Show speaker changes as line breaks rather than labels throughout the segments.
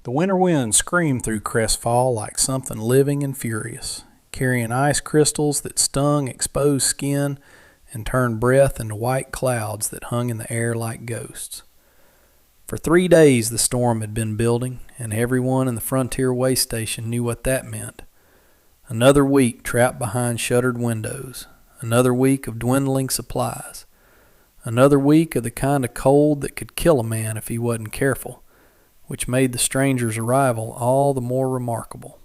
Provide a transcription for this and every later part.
The winter wind screamed through Crestfall like something living and furious, carrying ice crystals that stung exposed skin and turned breath into white clouds that hung in the air like ghosts. For 3 days the storm had been building, and everyone in the Frontier Waystation knew what that meant. Another week trapped behind shuttered windows. Another week of dwindling supplies. Another week of the kind of cold that could kill a man if he wasn't careful, which made the stranger's arrival all the more remarkable.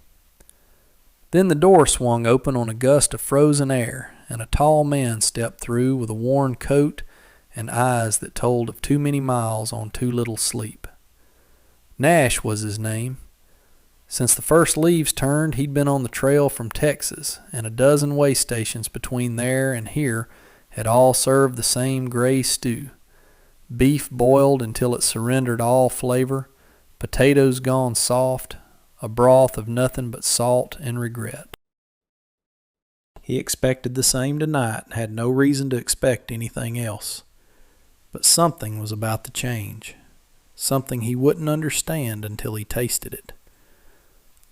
Then the door swung open on a gust of frozen air, and a tall man stepped through with a worn coat and eyes that told of too many miles on too little sleep. Nash was his name. Since the first leaves turned, he'd been on the trail from Texas, and a dozen way stations between there and here had all served the same gray stew. Beef boiled until it surrendered all flavor, potatoes gone soft, a broth of nothing but salt and regret. He expected the same tonight and had no reason to expect anything else. But something was about to change, something he wouldn't understand until he tasted it.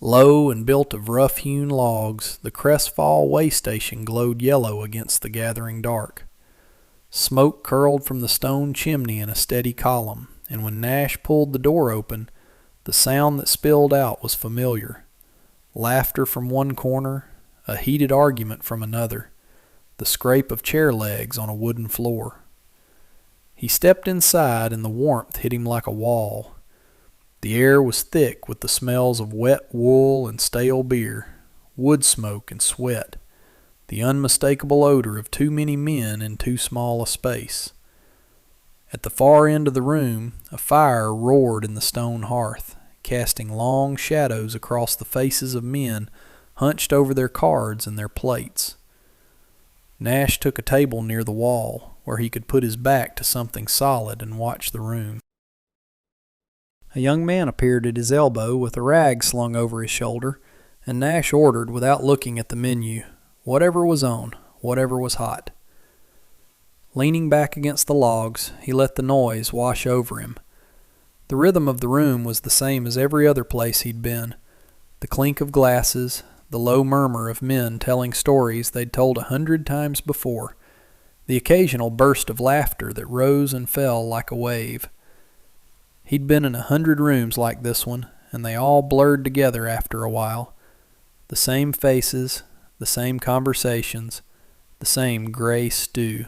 Low and built of rough-hewn logs, the Crestfall way station glowed yellow against the gathering dark. Smoke curled from the stone chimney in a steady column, and when Nash pulled the door open, the sound that spilled out was familiar. Laughter from one corner, a heated argument from another, the scrape of chair legs on a wooden floor. He stepped inside, and the warmth hit him like a wall. The air was thick with the smells of wet wool and stale beer, wood smoke and sweat, the unmistakable odor of too many men in too small a space. At the far end of the room, a fire roared in the stone hearth, casting long shadows across the faces of men hunched over their cards and their plates. Nash took a table near the wall, where he could put his back to something solid and watch the room. A young man appeared at his elbow with a rag slung over his shoulder, and Nash ordered without looking at the menu, whatever was on, whatever was hot. Leaning back against the logs, he let the noise wash over him. The rhythm of the room was the same as every other place he'd been. The clink of glasses, the low murmur of men telling stories they'd told 100 times before, the occasional burst of laughter that rose and fell like a wave. He'd been in 100 rooms like this one, and they all blurred together after a while. The same faces, the same conversations, the same gray stew.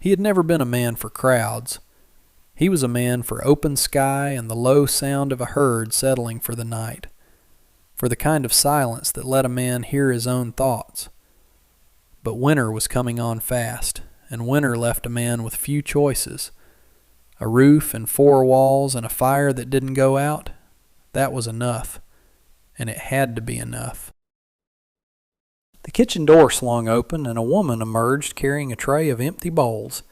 He had never been a man for crowds. He was a man for open sky and the low sound of a herd settling for the night, for the kind of silence that let a man hear his own thoughts. But winter was coming on fast, and winter left a man with few choices. A roof and 4 walls and a fire that didn't go out, that was enough, and it had to be enough. The kitchen door swung open, and a woman emerged carrying a tray of empty bowls.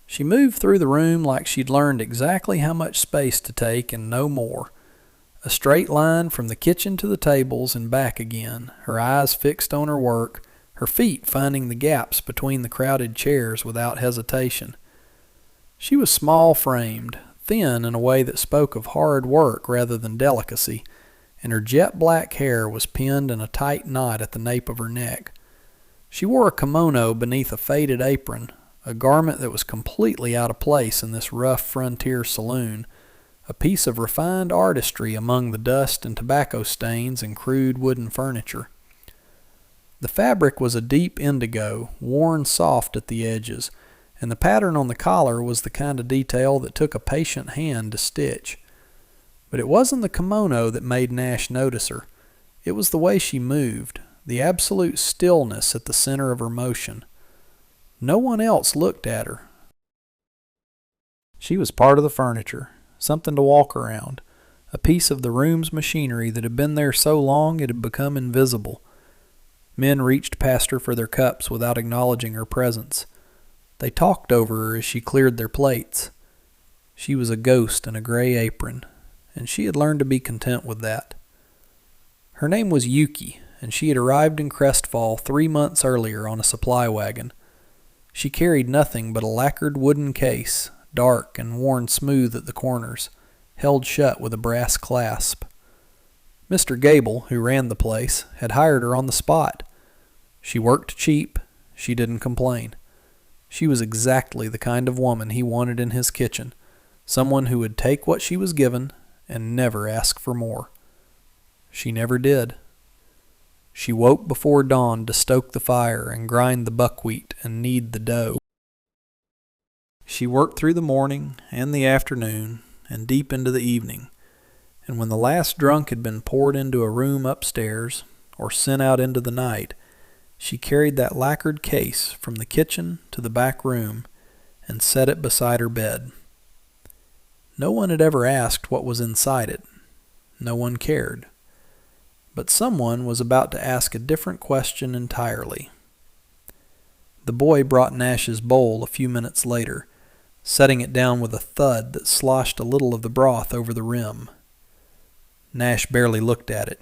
She moved through the room like she'd learned exactly how much space to take and no more. A straight line from the kitchen to the tables and back again, her eyes fixed on her work, her feet finding the gaps between the crowded chairs without hesitation. She was small-framed, thin in a way that spoke of hard work rather than delicacy, and her jet-black hair was pinned in a tight knot at the nape of her neck. She wore a kimono beneath a faded apron, a garment that was completely out of place in this rough frontier saloon, a piece of refined artistry among the dust and tobacco stains and crude wooden furniture. The fabric was a deep indigo, worn soft at the edges, and the pattern on the collar was the kind of detail that took a patient hand to stitch. But it wasn't the kimono that made Nash notice her. It was the way she moved, the absolute stillness at the center of her motion. No one else looked at her. She was part of the furniture, something to walk around, a piece of the room's machinery that had been there so long it had become invisible. Men reached past her for their cups without acknowledging her presence. They talked over her as she cleared their plates. She was a ghost in a gray apron, and she had learned to be content with that. Her name was Yuki, and she had arrived in Crestfall 3 months earlier on a supply wagon. She carried nothing but a lacquered wooden case, dark and worn smooth at the corners, held shut with a brass clasp. Mr. Gable, who ran the place, had hired her on the spot. She worked cheap. She didn't complain. She was exactly the kind of woman he wanted in his kitchen, someone who would take what she was given and never ask for more. She never did. She woke before dawn to stoke the fire and grind the buckwheat and knead the dough. She worked through the morning and the afternoon and deep into the evening, and when the last drunk had been poured into a room upstairs or sent out into the night, she carried that lacquered case from the kitchen to the back room and set it beside her bed. No one had ever asked what was inside it. No one cared. But someone was about to ask a different question entirely. The boy brought Nash's bowl a few minutes later, setting it down with a thud that sloshed a little of the broth over the rim. Nash barely looked at it.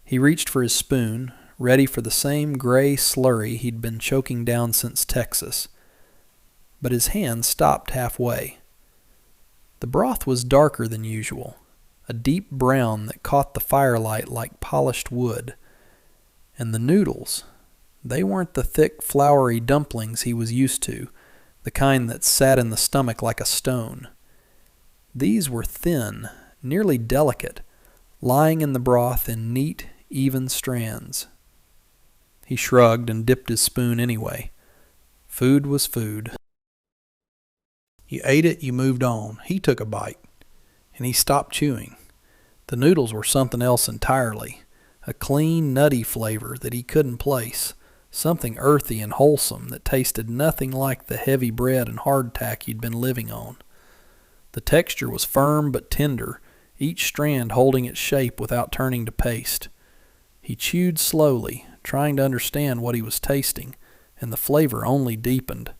He reached for his spoon, ready for the same gray slurry he'd been choking down since Texas. But his hand stopped halfway. The broth was darker than usual, a deep brown that caught the firelight like polished wood. And the noodles, they weren't the thick, floury dumplings he was used to, the kind that sat in the stomach like a stone. These were thin, nearly delicate, lying in the broth in neat, even strands. He shrugged and dipped his spoon anyway. Food was food. You ate it, you moved on. He took a bite, and he stopped chewing. The noodles were something else entirely, a clean, nutty flavor that he couldn't place, something earthy and wholesome that tasted nothing like the heavy bread and hardtack he'd been living on. The texture was firm but tender, each strand holding its shape without turning to paste. He chewed slowly, trying to understand what he was tasting, and the flavor only deepened.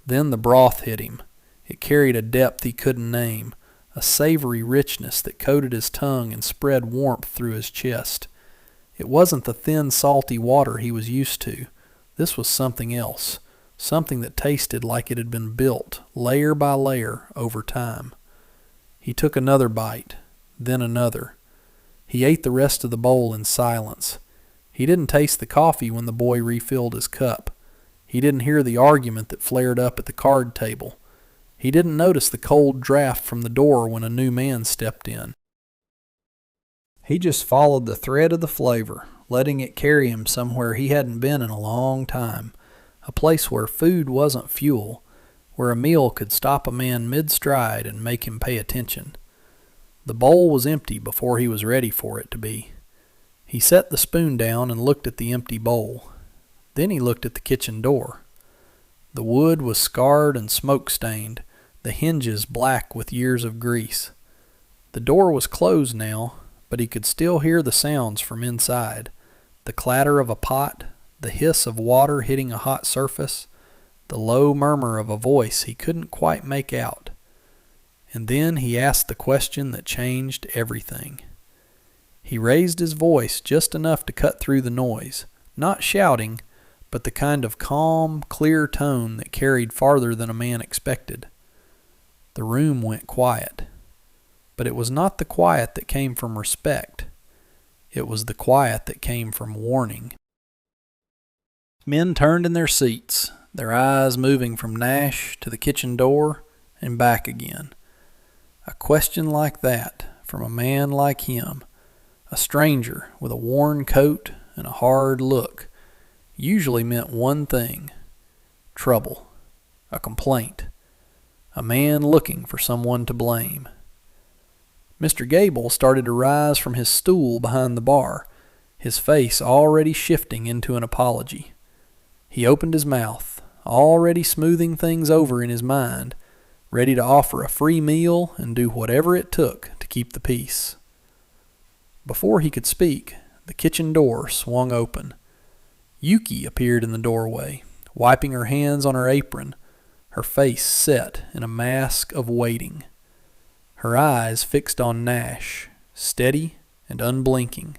Then the broth hit him. It carried a depth he couldn't name, a savory richness that coated his tongue and spread warmth through his chest. It wasn't the thin, salty water he was used to. This was something else, something that tasted like it had been built, layer by layer, over time. He took another bite, then another. He ate the rest of the bowl in silence. He didn't taste the coffee when the boy refilled his cup. He didn't hear the argument that flared up at the card table. He didn't notice the cold draft from the door when a new man stepped in. He just followed the thread of the flavor, letting it carry him somewhere he hadn't been in a long time, a place where food wasn't fuel, where a meal could stop a man mid-stride and make him pay attention. The bowl was empty before he was ready for it to be. He set the spoon down and looked at the empty bowl. Then he looked at the kitchen door. The wood was scarred and smoke-stained, the hinges black with years of grease. The door was closed now, but he could still hear the sounds from inside, the clatter of a pot, the hiss of water hitting a hot surface, the low murmur of a voice he couldn't quite make out. And then he asked the question that changed everything. He raised his voice just enough to cut through the noise, not shouting, but the kind of calm, clear tone that carried farther than a man expected. The room went quiet, but it was not the quiet that came from respect. It was the quiet that came from warning. Men turned in their seats, their eyes moving from Nash to the kitchen door and back again. A question like that from a man like him, a stranger with a worn coat and a hard look, usually meant one thing: trouble, a complaint, a man looking for someone to blame. Mr. Gable started to rise from his stool behind the bar, his face already shifting into an apology. He opened his mouth, already smoothing things over in his mind, ready to offer a free meal and do whatever it took to keep the peace. Before he could speak, the kitchen door swung open. Yuki appeared in the doorway, wiping her hands on her apron, her face set in a mask of waiting. Her eyes fixed on Nash, steady and unblinking.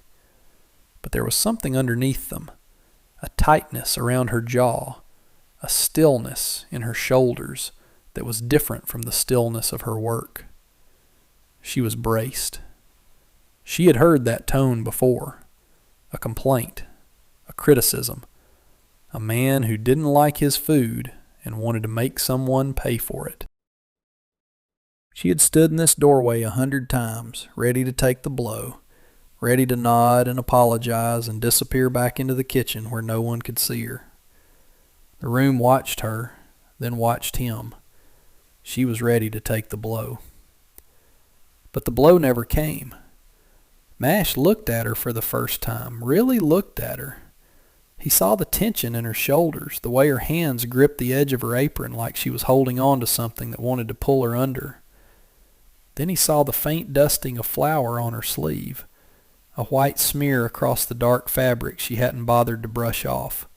But there was something underneath them, a tightness around her jaw, a stillness in her shoulders that was different from the stillness of her work. She was braced. She had heard that tone before. A complaint, a criticism, a man who didn't like his food and wanted to make someone pay for it. She had stood in this doorway 100 times, ready to take the blow, ready to nod and apologize and disappear back into the kitchen where no one could see her. The room watched her, then watched him. She was ready to take the blow. But the blow never came. Nash looked at her for the first time, really looked at her. He saw the tension in her shoulders, the way her hands gripped the edge of her apron like she was holding on to something that wanted to pull her under. Then he saw the faint dusting of flour on her sleeve, a white smear across the dark fabric she hadn't bothered to brush off.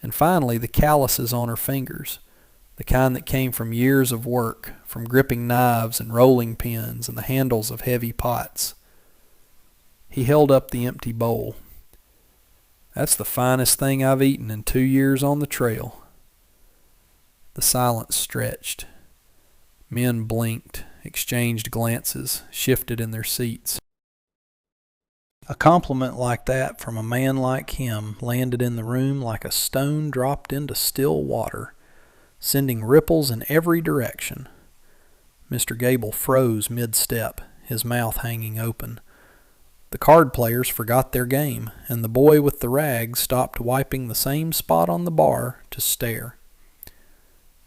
And finally, the calluses on her fingers, the kind that came from years of work, from gripping knives and rolling pins and the handles of heavy pots. He held up the empty bowl. "That's the finest thing I've eaten in 2 years on the trail." The silence stretched. Men blinked, exchanged glances, shifted in their seats. A compliment like that from a man like him landed in the room like a stone dropped into still water, sending ripples in every direction. Mr. Gable froze mid-step, his mouth hanging open. The card players forgot their game, and the boy with the rag stopped wiping the same spot on the bar to stare.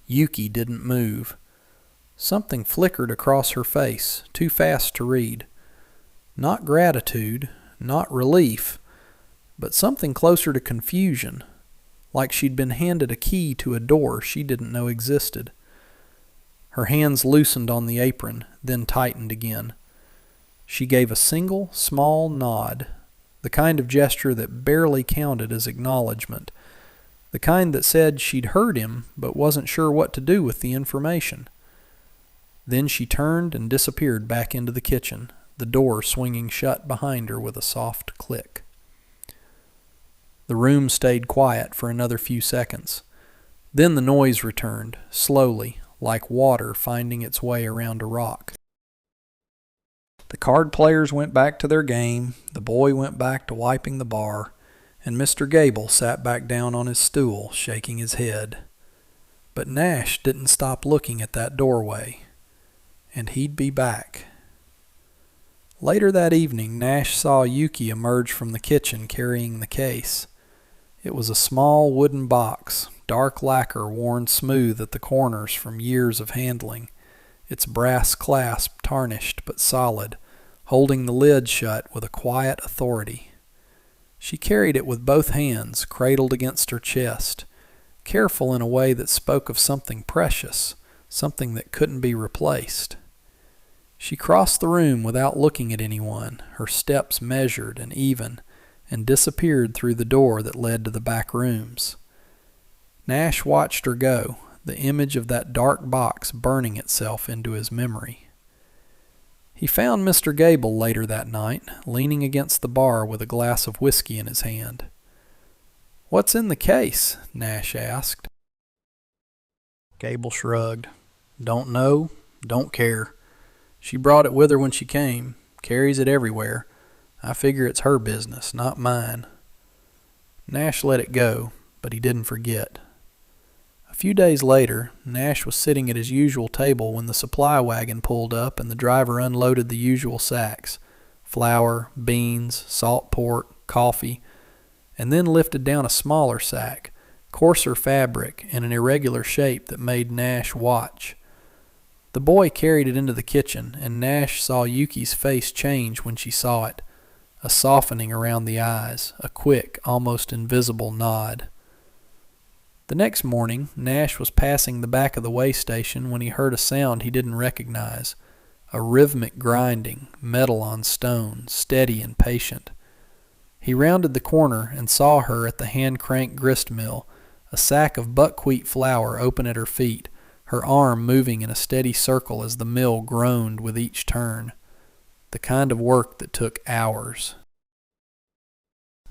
Yuki didn't move. Something flickered across her face, too fast to read. Not gratitude, not relief, but something closer to confusion, like she'd been handed a key to a door she didn't know existed. Her hands loosened on the apron, then tightened again. She gave a single, small nod, the kind of gesture that barely counted as acknowledgement, the kind that said she'd heard him but wasn't sure what to do with the information. Then she turned and disappeared back into the kitchen, the door swinging shut behind her with a soft click. The room stayed quiet for another few seconds. Then the noise returned, slowly, like water finding its way around a rock. The card players went back to their game, the boy went back to wiping the bar, and Mr. Gable sat back down on his stool, shaking his head. But Nash didn't stop looking at that doorway, and he'd be back. Later that evening, Nash saw Yuki emerge from the kitchen carrying the case. It was a small wooden box, dark lacquer worn smooth at the corners from years of handling, its brass clasp tarnished but solid, holding the lid shut with a quiet authority. She carried it with both hands, cradled against her chest, careful in a way that spoke of something precious, something that couldn't be replaced. She crossed the room without looking at anyone, her steps measured and even, and disappeared through the door that led to the back rooms. Nash watched her go, the image of that dark box burning itself into his memory. He found Mr. Gable later that night, leaning against the bar with a glass of whiskey in his hand. "What's in the case?" Nash asked. Gable shrugged. "Don't know, don't care. She brought it with her when she came, carries it everywhere. I figure it's her business, not mine." Nash let it go, but he didn't forget. A few days later, Nash was sitting at his usual table when the supply wagon pulled up and the driver unloaded the usual sacks: flour, beans, salt pork, coffee, and then lifted down a smaller sack, coarser fabric in an irregular shape that made Nash watch. The boy carried it into the kitchen, and Nash saw Yuki's face change when she saw it, a softening around the eyes, a quick, almost invisible nod. The next morning, Nash was passing the back of the waystation when he heard a sound he didn't recognize, a rhythmic grinding, metal on stone, steady and patient. He rounded the corner and saw her at the hand-crank grist mill, a sack of buckwheat flour open at her feet, her arm moving in a steady circle as the mill groaned with each turn. The kind of work that took hours.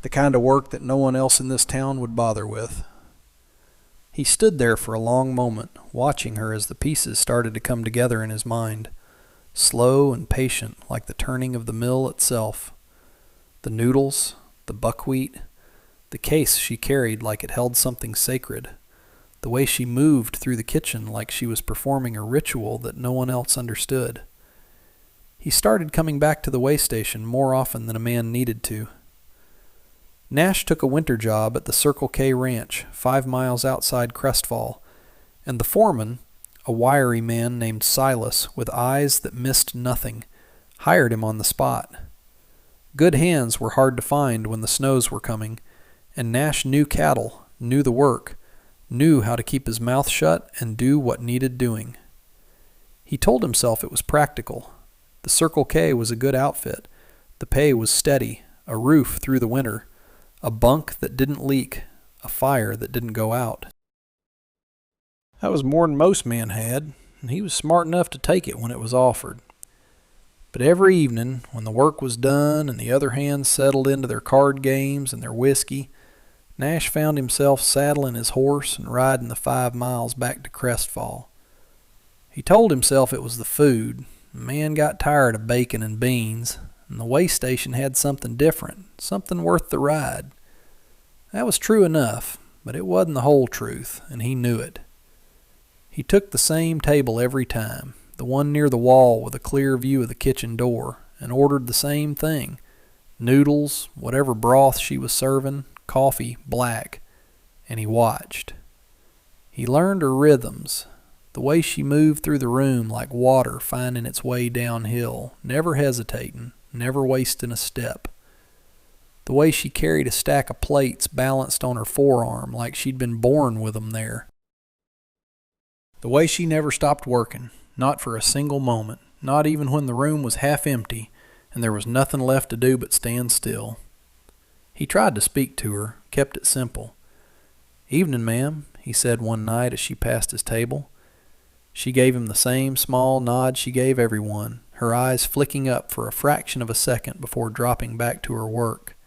The kind of work that no one else in this town would bother with. He stood there for a long moment, watching her as the pieces started to come together in his mind. slow and patient like the turning of the mill itself. The noodles, the buckwheat, the case she carried like it held something sacred, the way she moved through the kitchen like she was performing a ritual that no one else understood. He started coming back to the waystation more often than a man needed to. Nash took a winter job at the Circle K Ranch, 5 miles outside Crestfall, and the foreman, a wiry man named Silas with eyes that missed nothing, hired him on the spot. Good hands were hard to find when the snows were coming, and Nash knew cattle, knew the work, knew how to keep his mouth shut and do what needed doing. He told himself it was practical. The Circle K was a good outfit. The pay was steady, a roof through the winter, a bunk that didn't leak, a fire that didn't go out. That was more than most men had, and he was smart enough to take it when it was offered. But every evening, when the work was done and the other hands settled into their card games and their whiskey, Nash found himself saddling his horse and riding the 5 miles back to Crestfall. He told himself it was the food. The man got tired of bacon and beans, and the way station had something different, something worth the ride. That was true enough, but it wasn't the whole truth, and he knew it. He took the same table every time, the one near the wall with a clear view of the kitchen door, and ordered the same thing: noodles, whatever broth she was serving, coffee black, and he watched. He learned her rhythms, the way she moved through the room like water finding its way downhill, never hesitating, never wasting a step. The way she carried a stack of plates balanced on her forearm like she'd been born with them there. The way she never stopped working, not for a single moment, not even when the room was half empty and there was nothing left to do but stand still. He tried to speak to her, kept it simple. "Evening, ma'am," he said one night as she passed his table. She gave him the same small nod she gave everyone, her eyes flicking up for a fraction of a second before dropping back to her work.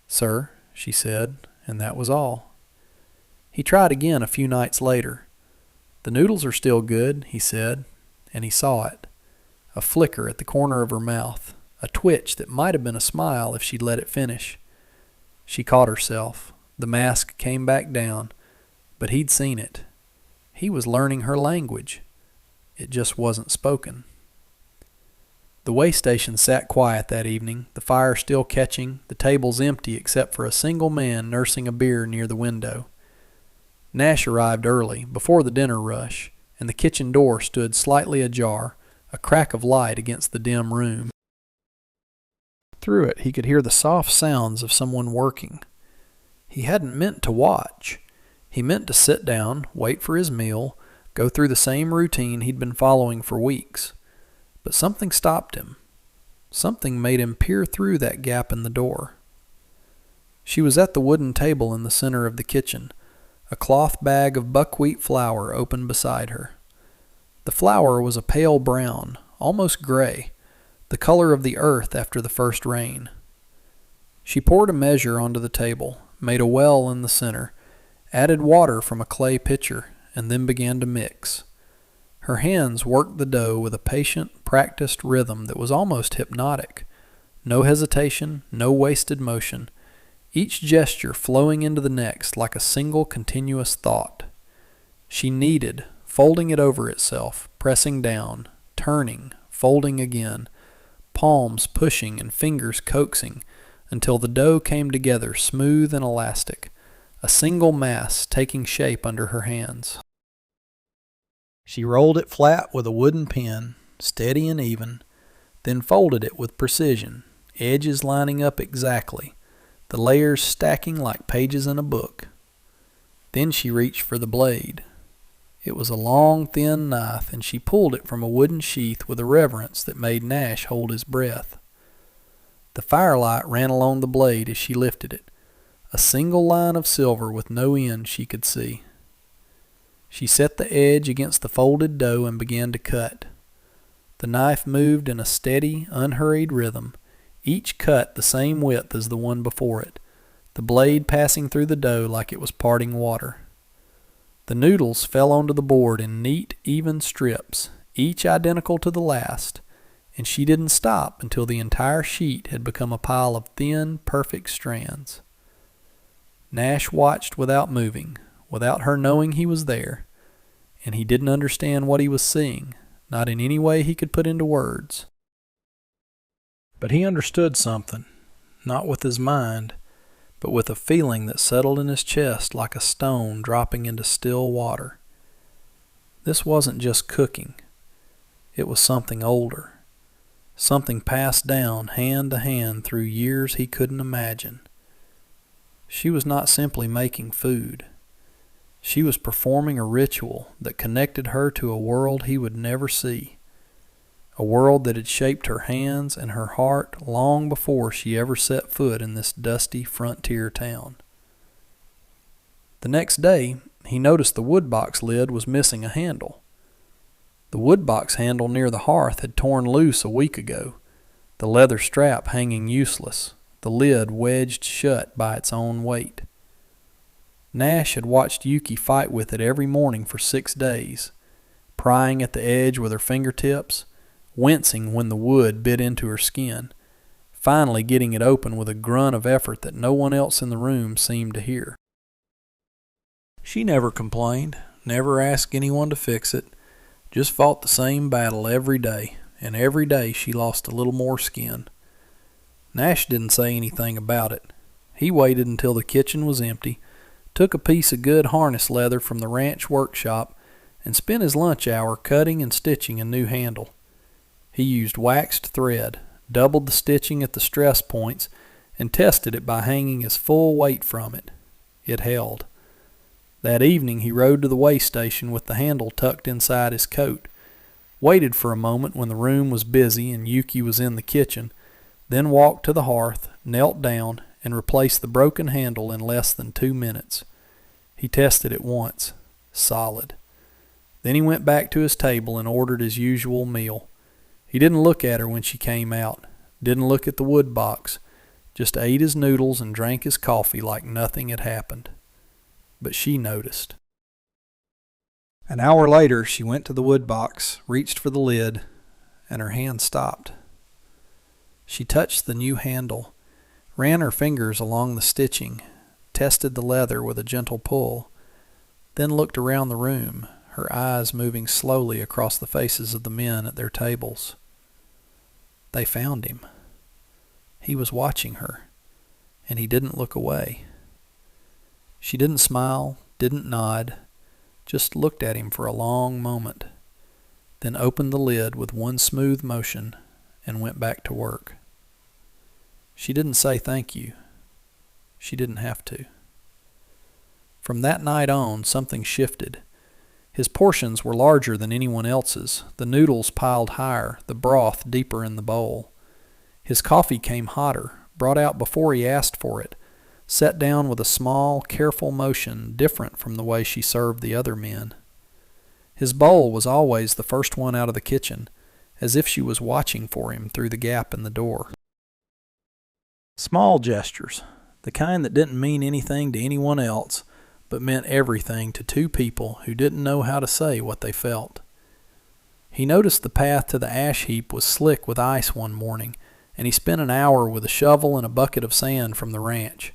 "Sir," she said, and that was all. He tried again a few nights later. "The noodles are still good," he said, and he saw it. A flicker at the corner of her mouth, a twitch that might have been a smile if she'd let it finish. She caught herself. The mask came back down, but he'd seen it. He was learning her language. It just wasn't spoken. The way station sat quiet that evening, the fire still catching, the tables empty except for a single man nursing a beer near the window. Nash arrived early, before the dinner rush, and the kitchen door stood slightly ajar, a crack of light against the dim room. Through it he could hear the soft sounds of someone working. He hadn't meant to watch. He meant to sit down, wait for his meal, go through the same routine he'd been following for weeks. But something stopped him. Something made him peer through that gap in the door. She was at the wooden table in the center of the kitchen, a cloth bag of buckwheat flour open beside her. The flour was a pale brown, almost gray, the color of the earth after the first rain. She poured a measure onto the table, made a well in the center, added water from a clay pitcher, and then began to mix. Her hands worked the dough with a patient, practiced rhythm that was almost hypnotic. No hesitation, no wasted motion, each gesture flowing into the next like a single continuous thought. She kneaded, folding it over itself, pressing down, turning, folding again, palms pushing and fingers coaxing until the dough came together smooth and elastic, a single mass taking shape under her hands. She rolled it flat with a wooden pin, steady and even, then folded it with precision, edges lining up exactly, the layers stacking like pages in a book. Then she reached for the blade. It was a long, thin knife, and she pulled it from a wooden sheath with a reverence that made Nash hold his breath. The firelight ran along the blade as she lifted it, a single line of silver with no end she could see. She set the edge against the folded dough and began to cut. The knife moved in a steady, unhurried rhythm, each cut the same width as the one before it, the blade passing through the dough like it was parting water. The noodles fell onto the board in neat, even strips, each identical to the last, and she didn't stop until the entire sheet had become a pile of thin, perfect strands. Nash watched without moving, without her knowing he was there, and he didn't understand what he was seeing, not in any way he could put into words. But he understood something, not with his mind, but with a feeling that settled in his chest like a stone dropping into still water. This wasn't just cooking. It was something older, something passed down hand to hand through years he couldn't imagine. She was not simply making food. She was performing a ritual that connected her to a world he would never see, a world that had shaped her hands and her heart long before she ever set foot in this dusty frontier town. The next day, he noticed the woodbox lid was missing a handle. The woodbox handle near the hearth had torn loose a week ago, the leather strap hanging useless, the lid wedged shut by its own weight. Nash had watched Yuki fight with it every morning for 6 days, prying at the edge with her fingertips, wincing when the wood bit into her skin, finally getting it open with a grunt of effort that no one else in the room seemed to hear. She never complained, never asked anyone to fix it, just fought the same battle every day, and every day she lost a little more skin. Nash didn't say anything about it. He waited until the kitchen was empty, took a piece of good harness leather from the ranch workshop, and spent his lunch hour cutting and stitching a new handle. He used waxed thread, doubled the stitching at the stress points, and tested it by hanging his full weight from it. It held. That evening he rode to the waystation with the handle tucked inside his coat, waited for a moment when the room was busy and Yuki was in the kitchen, then walked to the hearth, knelt down, and replaced the broken handle in less than 2 minutes. He tested it once. Solid. Then he went back to his table and ordered his usual meal. He didn't look at her when she came out, didn't look at the wood box, just ate his noodles and drank his coffee like nothing had happened. But she noticed. An hour later, she went to the wood box, reached for the lid, and her hand stopped. She touched the new handle, ran her fingers along the stitching, tested the leather with a gentle pull, then looked around the room, her eyes moving slowly across the faces of the men at their tables. They found him. He was watching her, and he didn't look away. She didn't smile, didn't nod, just looked at him for a long moment, then opened the lid with one smooth motion and went back to work. She didn't say thank you. She didn't have to. From that night on, something shifted. His portions were larger than anyone else's, the noodles piled higher, the broth deeper in the bowl. His coffee came hotter, brought out before he asked for it, set down with a small, careful motion different from the way she served the other men. His bowl was always the first one out of the kitchen, as if she was watching for him through the gap in the door. Small gestures, the kind that didn't mean anything to anyone else, but meant everything to two people who didn't know how to say what they felt. He noticed the path to the ash heap was slick with ice one morning, and he spent an hour with a shovel and a bucket of sand from the ranch.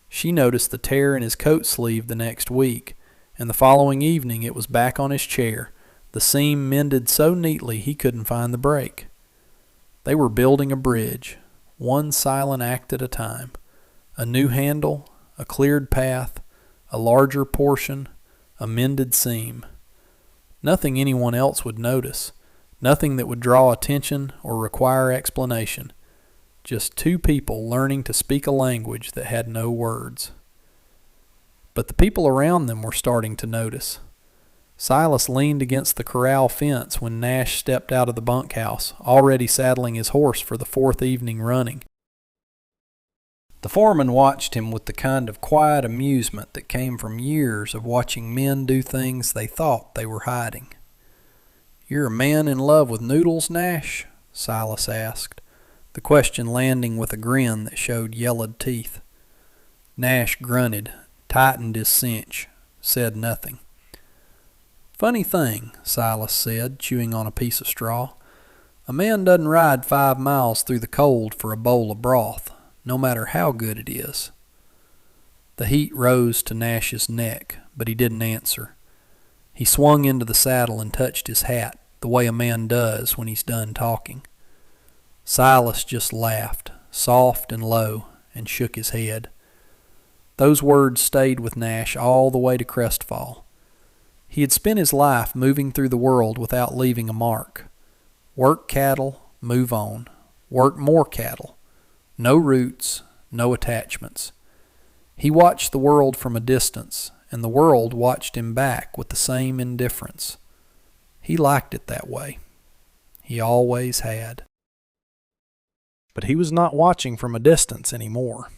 She noticed the tear in his coat sleeve the next week, and the following evening it was back on his chair, the seam mended so neatly he couldn't find the break. They were building a bridge, one silent act at a time. A new handle, a cleared path, a larger portion, a mended seam. Nothing anyone else would notice, nothing that would draw attention or require explanation. Just two people learning to speak a language that had no words. But the people around them were starting to notice. Silas leaned against the corral fence when Nash stepped out of the bunkhouse, already saddling his horse for the 4th evening running. The foreman watched him with the kind of quiet amusement that came from years of watching men do things they thought they were hiding. "You're a man in love with Noodles, Nash?" Silas asked, the question landing with a grin that showed yellowed teeth. Nash grunted, tightened his cinch, said nothing. Funny thing, Silas said, chewing on a piece of straw. A man doesn't ride 5 miles through the cold for a bowl of broth, no matter how good it is. The heat rose to Nash's neck, but he didn't answer. He swung into the saddle and touched his hat, the way a man does when he's done talking. Silas just laughed, soft and low, and shook his head. Those words stayed with Nash all the way to Crestfall. He had spent his life moving through the world without leaving a mark. Work cattle, move on. Work more cattle. No roots, no attachments. He watched the world from a distance, and the world watched him back with the same indifference. He liked it that way. He always had. But he was not watching from a distance anymore.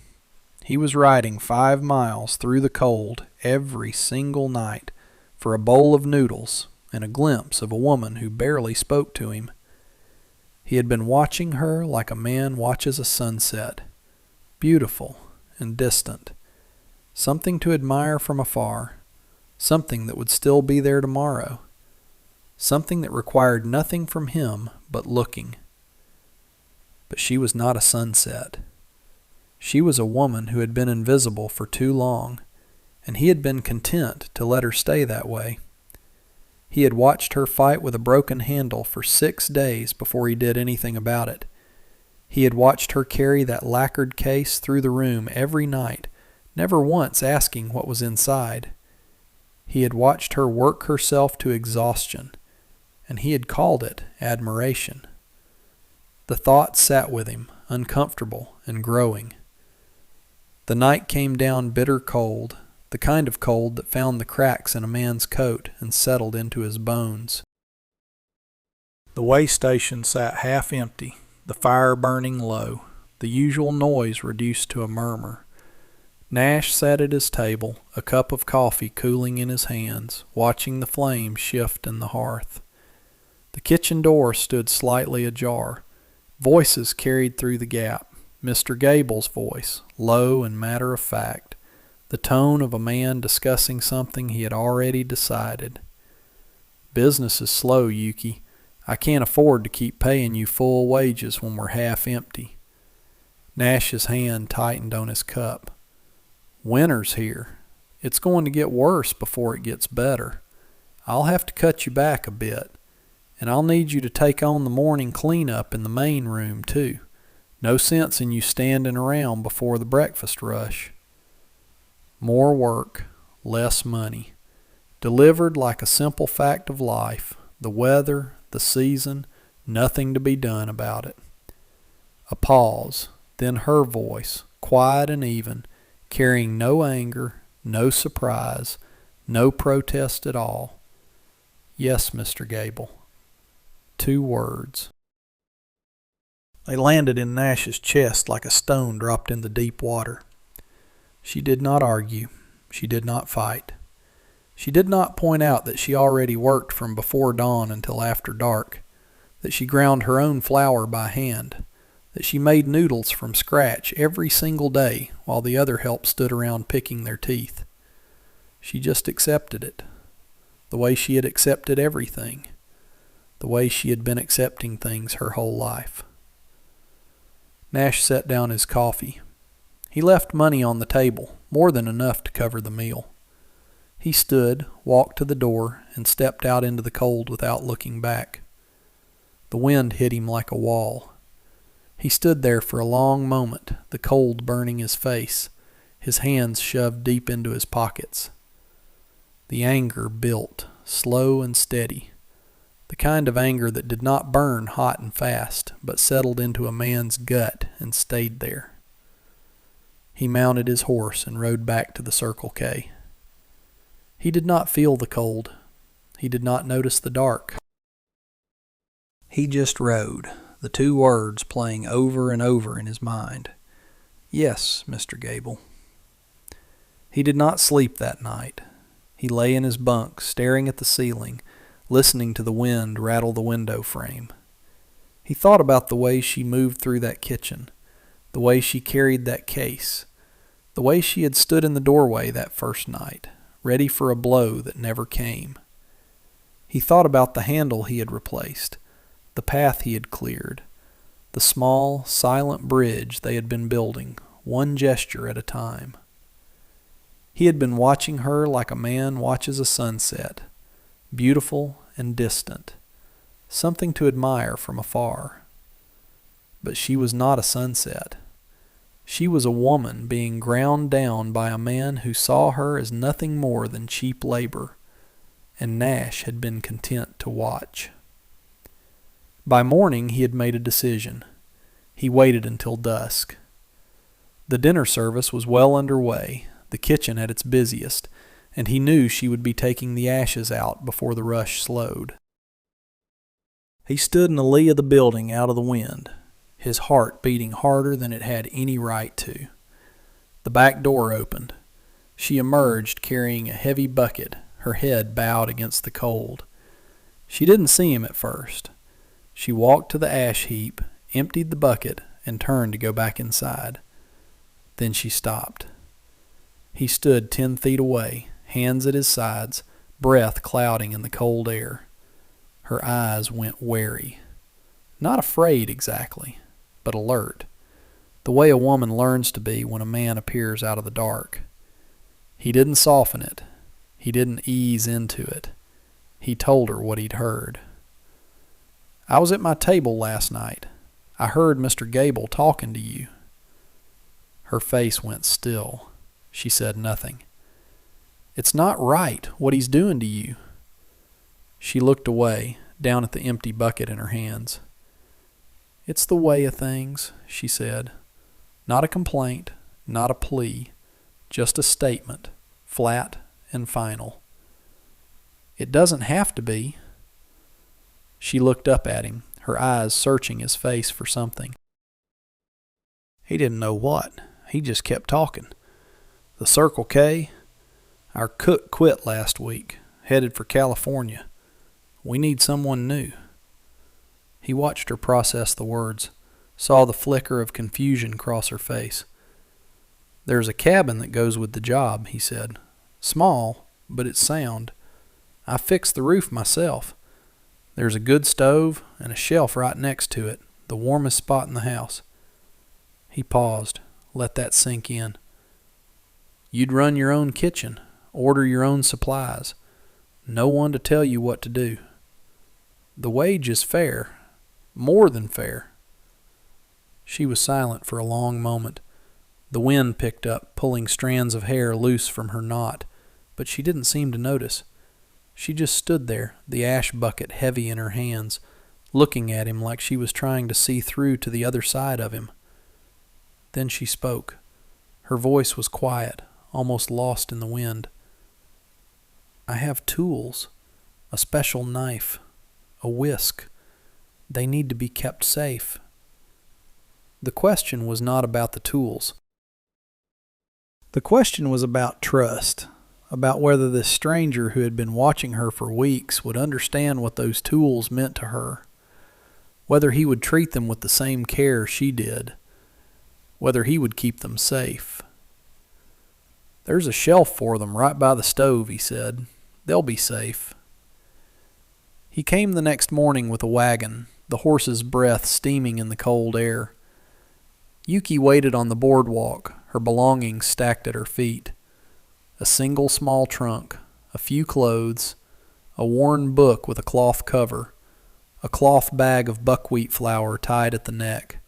He was riding 5 miles through the cold every single night for a bowl of noodles and a glimpse of a woman who barely spoke to him. He had been watching her like a man watches a sunset, beautiful and distant, something to admire from afar, something that would still be there tomorrow, something that required nothing from him but looking. But she was not a sunset. She was a woman who had been invisible for too long, and he had been content to let her stay that way. He had watched her fight with a broken handle for 6 days before he did anything about it. He had watched her carry that lacquered case through the room every night, never once asking what was inside. He had watched her work herself to exhaustion, and he had called it admiration. The thought sat with him, uncomfortable and growing. The night came down bitter cold, the kind of cold that found the cracks in a man's coat and settled into his bones. The waystation sat half empty, the fire burning low, the usual noise reduced to a murmur. Nash sat at his table, a cup of coffee cooling in his hands, watching the flames shift in the hearth. The kitchen door stood slightly ajar. Voices carried through the gap. Mr. Gable's voice, low and matter-of-fact, the tone of a man discussing something he had already decided. "Business is slow, Yuki. I can't afford to keep paying you full wages when we're half empty." Nash's hand tightened on his cup. "Winter's here. It's going to get worse before it gets better. I'll have to cut you back a bit, and I'll need you to take on the morning cleanup in the main room, too. No sense in you standing around before the breakfast rush." More work, less money. Delivered like a simple fact of life, the weather, the season, nothing to be done about it. A pause, then her voice, quiet and even, carrying no anger, no surprise, no protest at all. "Yes, Mr. Gable." 2 words. They landed in Nash's chest like a stone dropped into deep water. She did not argue. She did not fight. She did not point out that she already worked from before dawn until after dark, that she ground her own flour by hand, that she made noodles from scratch every single day while the other help stood around picking their teeth. She just accepted it, the way she had accepted everything, the way she had been accepting things her whole life. Nash set down his coffee. He left money on the table, more than enough to cover the meal. He stood, walked to the door, and stepped out into the cold without looking back. The wind hit him like a wall. He stood there for a long moment, the cold burning his face, his hands shoved deep into his pockets. The anger built, slow and steady, the kind of anger that did not burn hot and fast, but settled into a man's gut and stayed there. He mounted his horse and rode back to the Circle K. He did not feel the cold. He did not notice the dark. He just rode, the 2 words playing over and over in his mind. "Yes, Mr. Gable." He did not sleep that night. He lay in his bunk, staring at the ceiling, listening to the wind rattle the window frame. He thought about the way she moved through that kitchen, the way she carried that case, the way she had stood in the doorway that first night, ready for a blow that never came. He thought about the handle he had replaced, the path he had cleared, the small, silent bridge they had been building, one gesture at a time. He had been watching her like a man watches a sunset, beautiful and distant, something to admire from afar. But she was not a sunset. She was a woman being ground down by a man who saw her as nothing more than cheap labor, and Nash had been content to watch. By morning he had made a decision. He waited until dusk. The dinner service was well underway, the kitchen at its busiest, and he knew she would be taking the ashes out before the rush slowed. He stood in the lee of the building out of the wind, his heart beating harder than it had any right to. The back door opened. She emerged carrying a heavy bucket, her head bowed against the cold. She didn't see him at first. She walked to the ash heap, emptied the bucket, and turned to go back inside. Then she stopped. He stood 10 feet away, hands at his sides, breath clouding in the cold air. Her eyes went wary. Not afraid exactly, but alert, the way a woman learns to be when a man appears out of the dark. He didn't soften it. He didn't ease into it. He told her what he'd heard. "I was at my table last night. I heard Mr. Gable talking to you." Her face went still. She said nothing. "It's not right what he's doing to you." She looked away, down at the empty bucket in her hands. "It's the way of things," she said. Not a complaint, not a plea, just a statement, flat and final. "It doesn't have to be." She looked up at him, her eyes searching his face for something. He didn't know what. He just kept talking. "The Circle K? Our cook quit last week, headed for California. We need someone new." He watched her process the words, saw the flicker of confusion cross her face. "There's a cabin that goes with the job," he said. "Small, but it's sound. I fixed the roof myself. There's a good stove and a shelf right next to it, the warmest spot in the house." He paused, let that sink in. "You'd run your own kitchen, order your own supplies. No one to tell you what to do. The wage is fair, more than fair." She was silent for a long moment. The wind picked up, pulling strands of hair loose from her knot, but she didn't seem to notice. She just stood there, the ash bucket heavy in her hands, looking at him like she was trying to see through to the other side of him. Then she spoke. Her voice was quiet, almost lost in the wind. "I have tools, a special knife, a whisk. They need to be kept safe." The question was not about the tools. The question was about trust, about whether this stranger who had been watching her for weeks would understand what those tools meant to her, whether he would treat them with the same care she did, whether he would keep them safe. "There's a shelf for them right by the stove," he said. "They'll be safe." He came the next morning with a wagon, the horse's breath steaming in the cold air. Yuki waited on the boardwalk, her belongings stacked at her feet. A single small trunk, a few clothes, a worn book with a cloth cover, a cloth bag of buckwheat flour tied at the neck,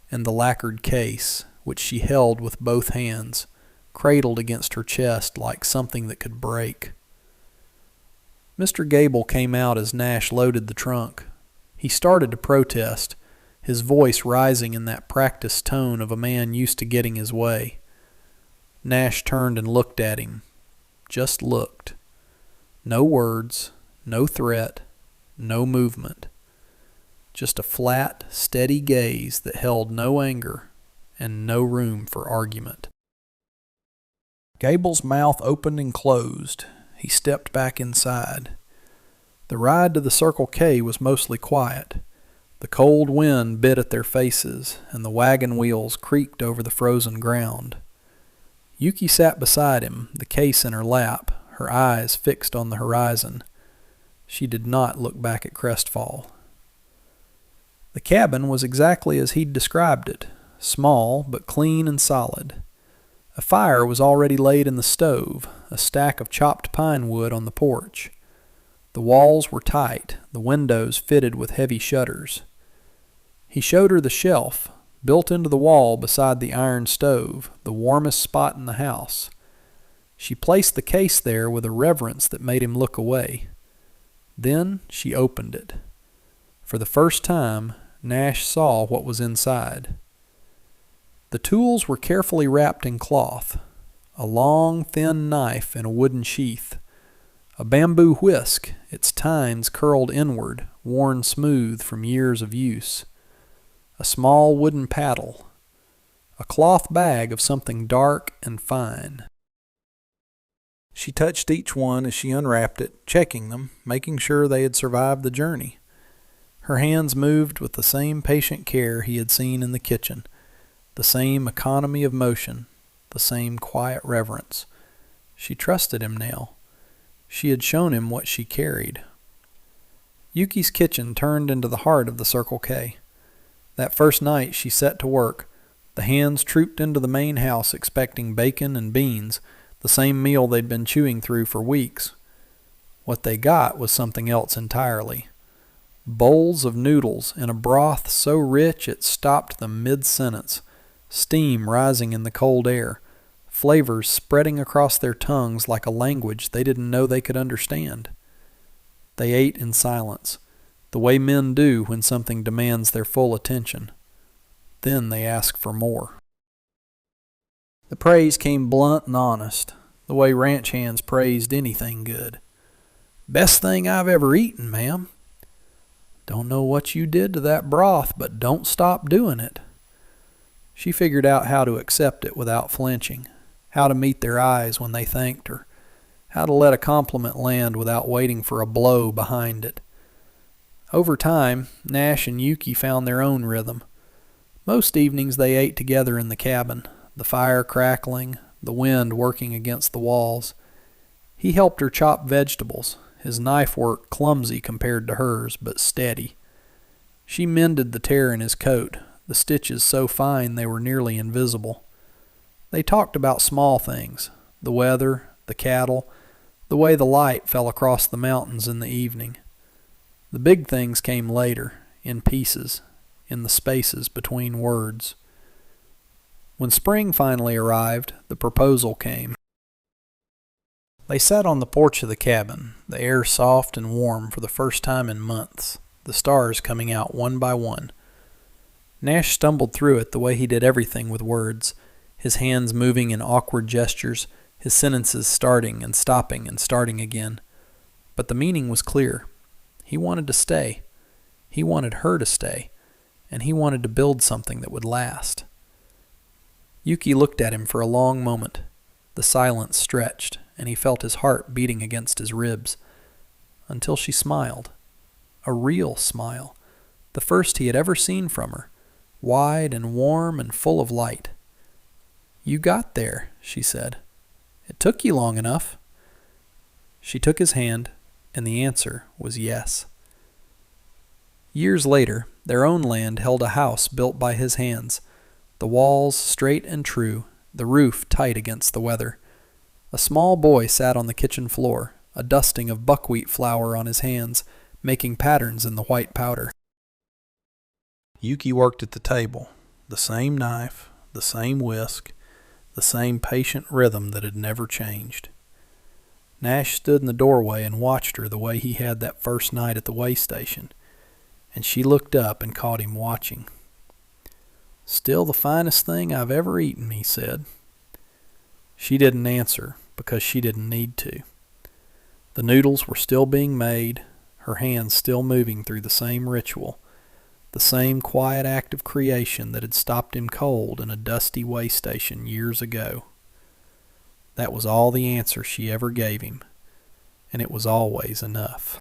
and the lacquered case, which she held with both hands, cradled against her chest like something that could break. Mr. Gable came out as Nash loaded the trunk. He started to protest, his voice rising in that practiced tone of a man used to getting his way. Nash turned and looked at him. Just looked. No words, no threat, no movement. Just a flat, steady gaze that held no anger and no room for argument. Gable's mouth opened and closed. He stepped back inside. The ride to the Circle K was mostly quiet. The cold wind bit at their faces, and the wagon wheels creaked over the frozen ground. Yuki sat beside him, the case in her lap, her eyes fixed on the horizon. She did not look back at Crestfall. The cabin was exactly as he'd described it, small but clean and solid. A fire was already laid in the stove, a stack of chopped pine wood on the porch. The walls were tight, the windows fitted with heavy shutters. He showed her the shelf, built into the wall beside the iron stove, the warmest spot in the house. She placed the case there with a reverence that made him look away. Then she opened it. For the first time, Nash saw what was inside. The tools were carefully wrapped in cloth. A long, thin knife in a wooden sheath. A bamboo whisk, its tines curled inward, worn smooth from years of use. A small wooden paddle. A cloth bag of something dark and fine. She touched each one as she unwrapped it, checking them, making sure they had survived the journey. Her hands moved with the same patient care he had seen in the kitchen, the same economy of motion, the same quiet reverence. She trusted him now. She had shown him what she carried. Yuki's kitchen turned into the heart of the Circle K. That first night she set to work. The hands trooped into the main house expecting bacon and beans, the same meal they'd been chewing through for weeks. What they got was something else entirely. Bowls of noodles in a broth so rich it stopped them mid-sentence, steam rising in the cold air, flavors spreading across their tongues like a language they didn't know they could understand. They ate in silence, the way men do when something demands their full attention. Then they ask for more. The praise came blunt and honest, the way ranch hands praised anything good. "Best thing I've ever eaten, ma'am." "Don't know what you did to that broth, but don't stop doing it." She figured out how to accept it without flinching, how to meet their eyes when they thanked her, how to let a compliment land without waiting for a blow behind it. Over time, Nash and Yuki found their own rhythm. Most evenings they ate together in the cabin, the fire crackling, the wind working against the walls. He helped her chop vegetables, his knife work clumsy compared to hers, but steady. She mended the tear in his coat, the stitches so fine they were nearly invisible. They talked about small things, the weather, the cattle, the way the light fell across the mountains in the evening. The big things came later, in pieces, in the spaces between words. When spring finally arrived, the proposal came. They sat on the porch of the cabin, the air soft and warm for the first time in months, the stars coming out one by one. Nash stumbled through it the way he did everything with words, his hands moving in awkward gestures, his sentences starting and starting again. But the meaning was clear. He wanted to stay. He wanted her to stay. And he wanted to build something that would last. Yuki looked at him for a long moment. The silence stretched, and he felt his heart beating against his ribs. Until she smiled. A real smile. The first he had ever seen from her. Wide and warm and full of light. "You got there," she said. "It took you long enough." She took his hand, and the answer was yes. Years later, their own land held a house built by his hands, the walls straight and true, the roof tight against the weather. A small boy sat on the kitchen floor, a dusting of buckwheat flour on his hands, making patterns in the white powder. Yuki worked at the table, the same knife, the same whisk, the same patient rhythm that had never changed. Nash stood in the doorway and watched her the way he had that first night at the waystation, and she looked up and caught him watching. "Still the finest thing I've ever eaten," he said. She didn't answer because she didn't need to. The noodles were still being made, her hands still moving through the same ritual, the same quiet act of creation that had stopped him cold in a dusty waystation years ago. That was all the answer she ever gave him, and it was always enough.